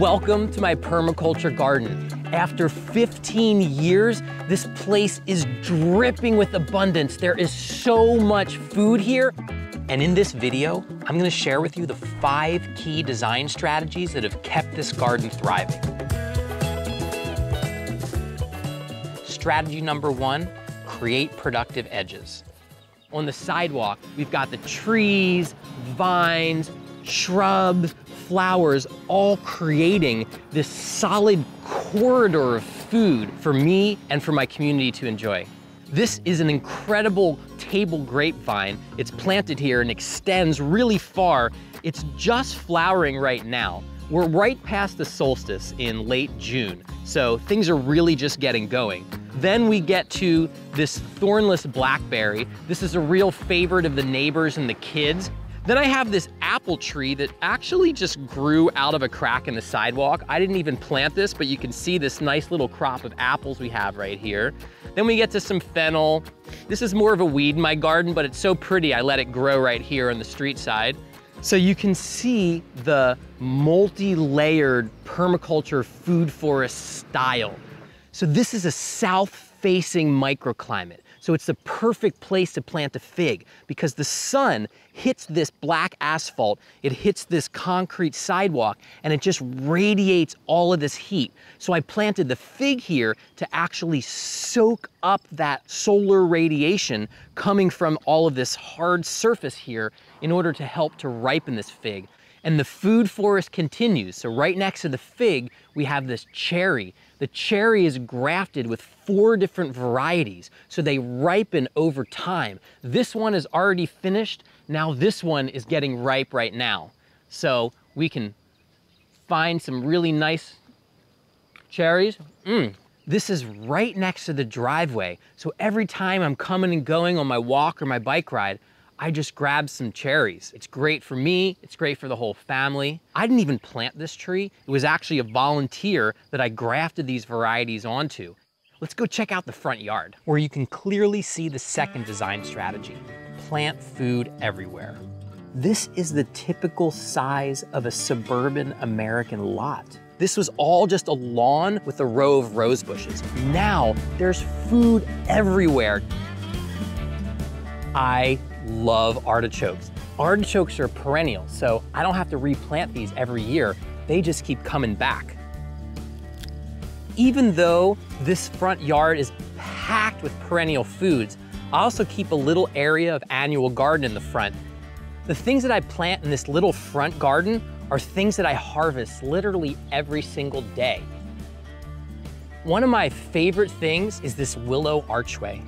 Welcome to my permaculture garden. After 15 years, this place is dripping with abundance. There is so much food here. And in this video, I'm gonna share with you the 5 key design strategies that have kept this garden thriving. Strategy number 1, create productive edges. On the sidewalk, we've got the trees, vines, shrubs, flowers, all creating this solid corridor of food for me and for my community to enjoy. This is an incredible table grapevine. It's planted here and extends really far. It's just flowering right now. We're right past the solstice in late June, so things are really just getting going. Then we get to this thornless blackberry. This is a real favorite of the neighbors and the kids. Then I have this apple tree that actually just grew out of a crack in the sidewalk. I didn't even plant this, but you can see this nice little crop of apples we have right here. Then we get to some fennel. This is more of a weed in my garden, but it's so pretty I let it grow right here on the street side. So you can see the multi-layered permaculture food forest style. So this is a south-facing microclimate. So it's the perfect place to plant a fig because the sun hits this black asphalt, it hits this concrete sidewalk, and it just radiates all of this heat. So I planted the fig here to actually soak up that solar radiation coming from all of this hard surface here in order to help to ripen this fig. And the food forest continues. So right next to the fig, we have this cherry. The cherry is grafted with 4 different varieties, so they ripen over time. This one is already finished. Now this one is getting ripe right now. So we can find some really nice cherries. This is right next to the driveway. So every time I'm coming and going on my walk or my bike ride, I just grab some cherries. It's great for me, it's great for the whole family. I didn't even plant this tree. It was actually a volunteer that I grafted these varieties onto. Let's go check out the front yard, where you can clearly see the second design strategy, plant food everywhere. This is the typical size of a suburban American lot. This was all just a lawn with a row of rose bushes. Now there's food everywhere. I love artichokes. Artichokes are perennial, so I don't have to replant these every year. They just keep coming back. Even though this front yard is packed with perennial foods, I also keep a little area of annual garden in the front. The things that I plant in this little front garden are things that I harvest literally every single day. One of my favorite things is this willow archway.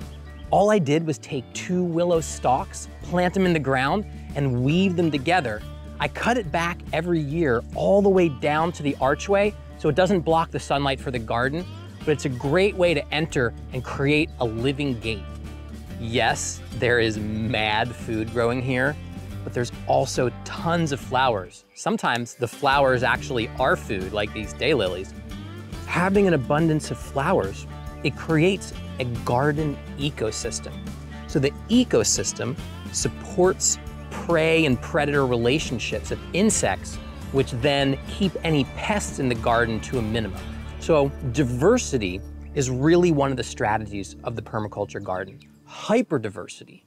All I did was take 2 willow stalks, plant them in the ground, and weave them together. I cut it back every year all the way down to the archway so it doesn't block the sunlight for the garden, but it's a great way to enter and create a living gate. Yes, there is mad food growing here, but there's also tons of flowers. Sometimes the flowers actually are food, like these daylilies. Having an abundance of flowers, it creates a garden ecosystem. So the ecosystem supports prey and predator relationships of insects, which then keep any pests in the garden to a minimum. So diversity is really one of the strategies of the permaculture garden. Hyperdiversity,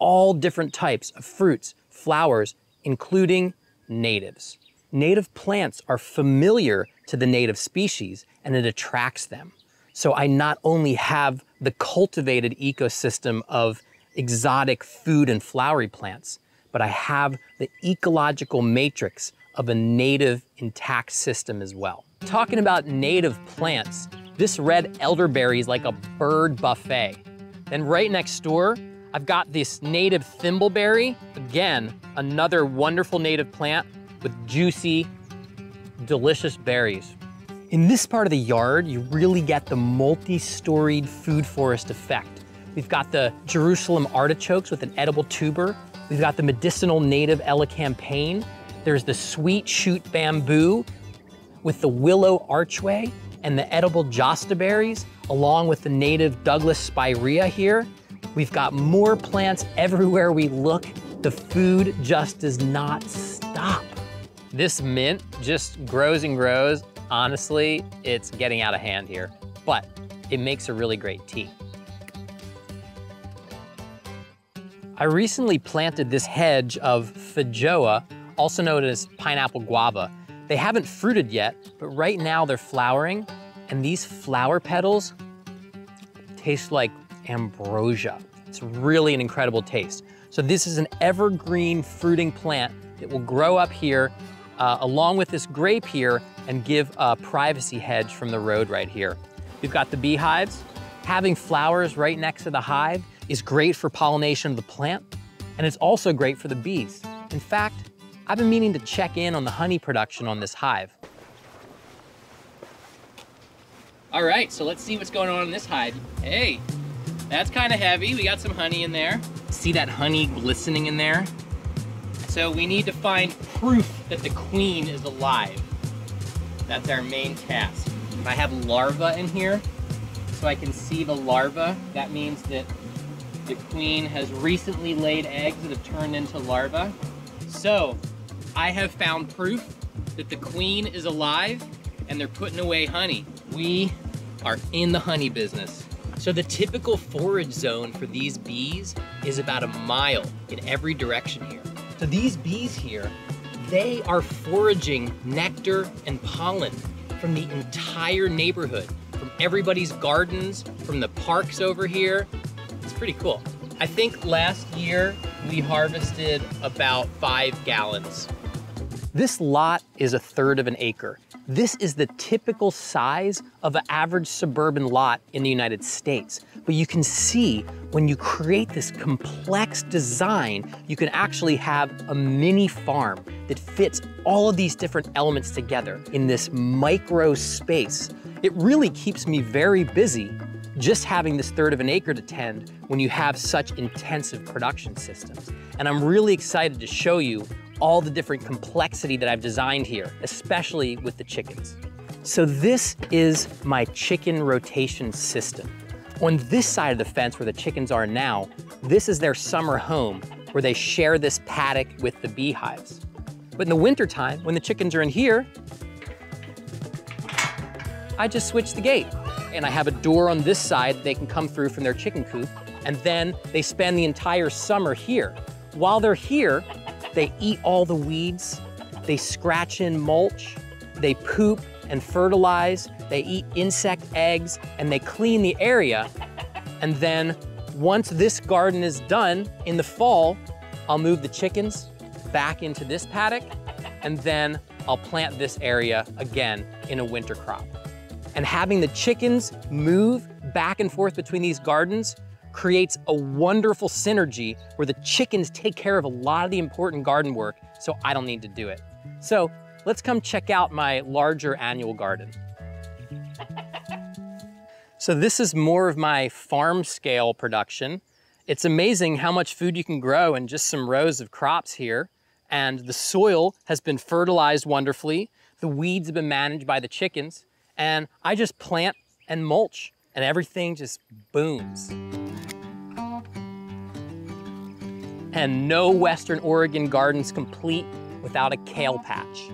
all different types of fruits, flowers, including natives. Native plants are familiar to the native species and it attracts them. So I not only have the cultivated ecosystem of exotic food and flowery plants, but I have the ecological matrix of a native intact system as well. Talking about native plants, this red elderberry is like a bird buffet. Then right next door, I've got this native thimbleberry. Again, another wonderful native plant with juicy, delicious berries. In this part of the yard, you really get the multi-storied food forest effect. We've got the Jerusalem artichokes with an edible tuber. We've got the medicinal native elecampane. There's the sweet shoot bamboo with the willow archway and the edible josta berries, along with the native Douglas spirea here. We've got more plants everywhere we look. The food just does not stop. This mint just grows and grows. Honestly, it's getting out of hand here, but it makes a really great tea. I recently planted this hedge of feijoa, also known as pineapple guava. They haven't fruited yet, but right now they're flowering, and these flower petals taste like ambrosia. It's really an incredible taste. So this is an evergreen fruiting plant that will grow up here along with this grape here and give a privacy hedge from the road right here. We've got the beehives. Having flowers right next to the hive is great for pollination of the plant, and it's also great for the bees. In fact, I've been meaning to check in on the honey production on this hive. All right, so let's see what's going on in this hive. Hey, that's kind of heavy. We got some honey in there. See that honey glistening in there? So we need to find proof that the queen is alive. That's our main task. I have larvae in here, so I can see the larvae. That means that the queen has recently laid eggs that have turned into larvae. So I have found proof that the queen is alive and they're putting away honey. We are in the honey business. So the typical forage zone for these bees is about a mile in every direction here. So these bees here, they are foraging nectar and pollen from the entire neighborhood, from everybody's gardens, from the parks over here. It's pretty cool. I think last year we harvested about 5 gallons. This lot is 1/3 of an acre. This is the typical size of an average suburban lot in the United States. But you can see when you create this complex design, you can actually have a mini farm that fits all of these different elements together in this micro space. It really keeps me very busy just having this 1/3 of an acre to tend when you have such intensive production systems. And I'm really excited to show you all the different complexity that I've designed here, especially with the chickens. So this is my chicken rotation system. On this side of the fence where the chickens are now, this is their summer home where they share this paddock with the beehives. But in the wintertime, when the chickens are in here, I just switch the gate. And I have a door on this side they can come through from their chicken coop, and then they spend the entire summer here. While they're here, they eat all the weeds, they scratch in mulch, they poop and fertilize, they eat insect eggs, and they clean the area. And then once this garden is done in the fall, I'll move the chickens back into this paddock, and then I'll plant this area again in a winter crop. And having the chickens move back and forth between these gardens creates a wonderful synergy where the chickens take care of a lot of the important garden work, so I don't need to do it. So let's come check out my larger annual garden. So this is more of my farm scale production. It's amazing how much food you can grow in just some rows of crops here. And the soil has been fertilized wonderfully. The weeds have been managed by the chickens. And I just plant and mulch, and everything just booms. And no Western Oregon garden's complete without a kale patch.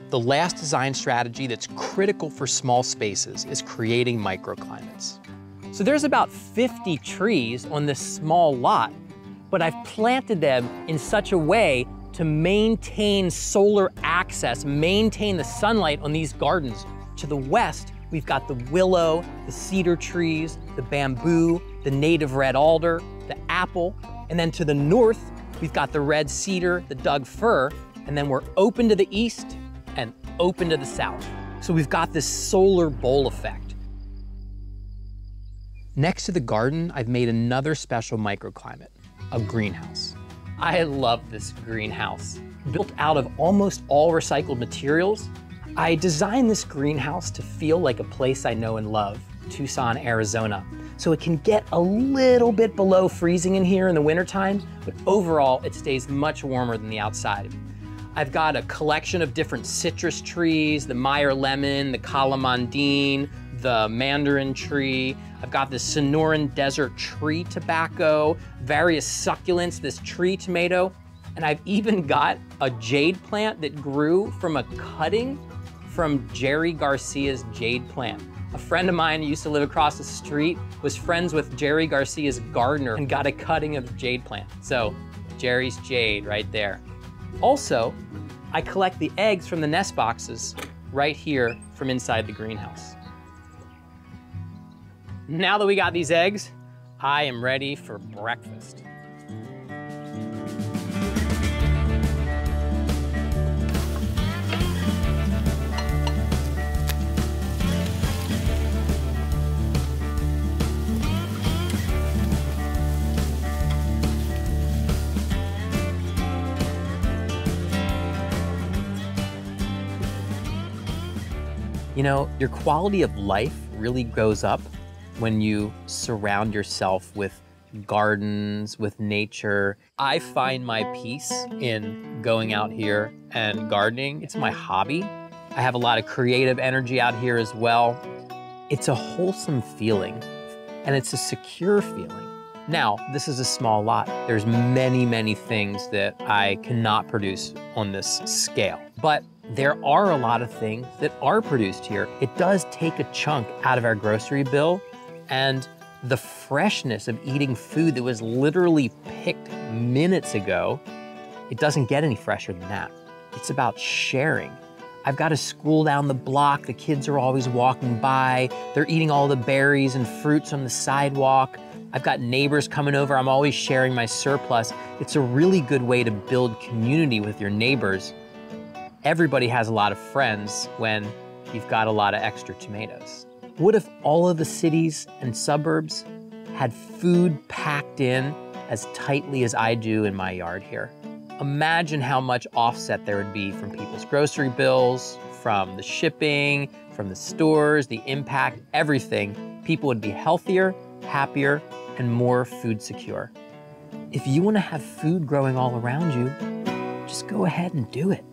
The last design strategy that's critical for small spaces is creating microclimates. So there's about 50 trees on this small lot, but I've planted them in such a way to maintain solar access, maintain the sunlight on these gardens. To the west, we've got the willow, the cedar trees, the bamboo, the native red alder, the apple, and then to the north, we've got the red cedar, the Doug fir, and then we're open to the east and open to the south. So we've got this solar bowl effect. Next to the garden, I've made another special microclimate, a greenhouse. I love this greenhouse. Built out of almost all recycled materials, I designed this greenhouse to feel like a place I know and love, Tucson, Arizona. So it can get a little bit below freezing in here in the wintertime, but overall it stays much warmer than the outside. I've got a collection of different citrus trees, the Meyer lemon, the calamondine, the mandarin tree. I've got this Sonoran desert tree tobacco, various succulents, this tree tomato, and I've even got a jade plant that grew from a cutting from Jerry Garcia's jade plant. A friend of mine who used to live across the street was friends with Jerry Garcia's gardener and got a cutting of the jade plant. So Jerry's jade right there. Also, I collect the eggs from the nest boxes right here from inside the greenhouse. Now that we got these eggs, I am ready for breakfast. You know, your quality of life really goes up when you surround yourself with gardens, with nature. I find my peace in going out here and gardening. It's my hobby. I have a lot of creative energy out here as well. It's a wholesome feeling, and it's a secure feeling. Now, this is a small lot. There's many, many things that I cannot produce on this scale, but there are a lot of things that are produced here. It does take a chunk out of our grocery bill, and the freshness of eating food that was literally picked minutes ago, it doesn't get any fresher than that. It's about sharing. I've got a school down the block. The kids are always walking by. They're eating all the berries and fruits on the sidewalk. I've got neighbors coming over. I'm always sharing my surplus. It's a really good way to build community with your neighbors. Everybody has a lot of friends when you've got a lot of extra tomatoes. What if all of the cities and suburbs had food packed in as tightly as I do in my yard here? Imagine how much offset there would be from people's grocery bills, from the shipping, from the stores, the impact, everything. People would be healthier, happier, and more food secure. If you want to have food growing all around you, just go ahead and do it.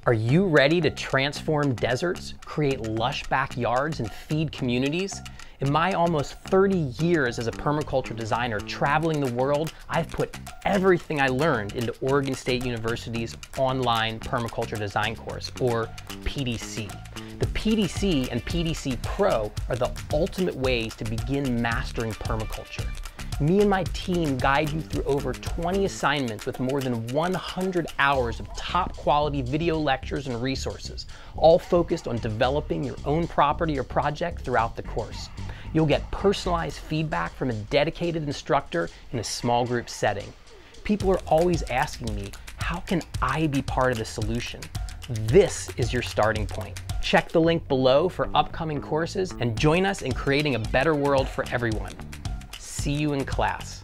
Are you ready to transform deserts, create lush backyards, and feed communities? In my almost 30 years as a permaculture designer traveling the world, I've put everything I learned into Oregon State University's online permaculture design course, or PDC. The PDC and PDC Pro are the ultimate ways to begin mastering permaculture. Me and my team guide you through over 20 assignments with more than 100 hours of top quality video lectures and resources, all focused on developing your own property or project throughout the course. You'll get personalized feedback from a dedicated instructor in a small group setting. People are always asking me, how can I be part of the solution? This is your starting point. Check the link below for upcoming courses and join us in creating a better world for everyone. See you in class.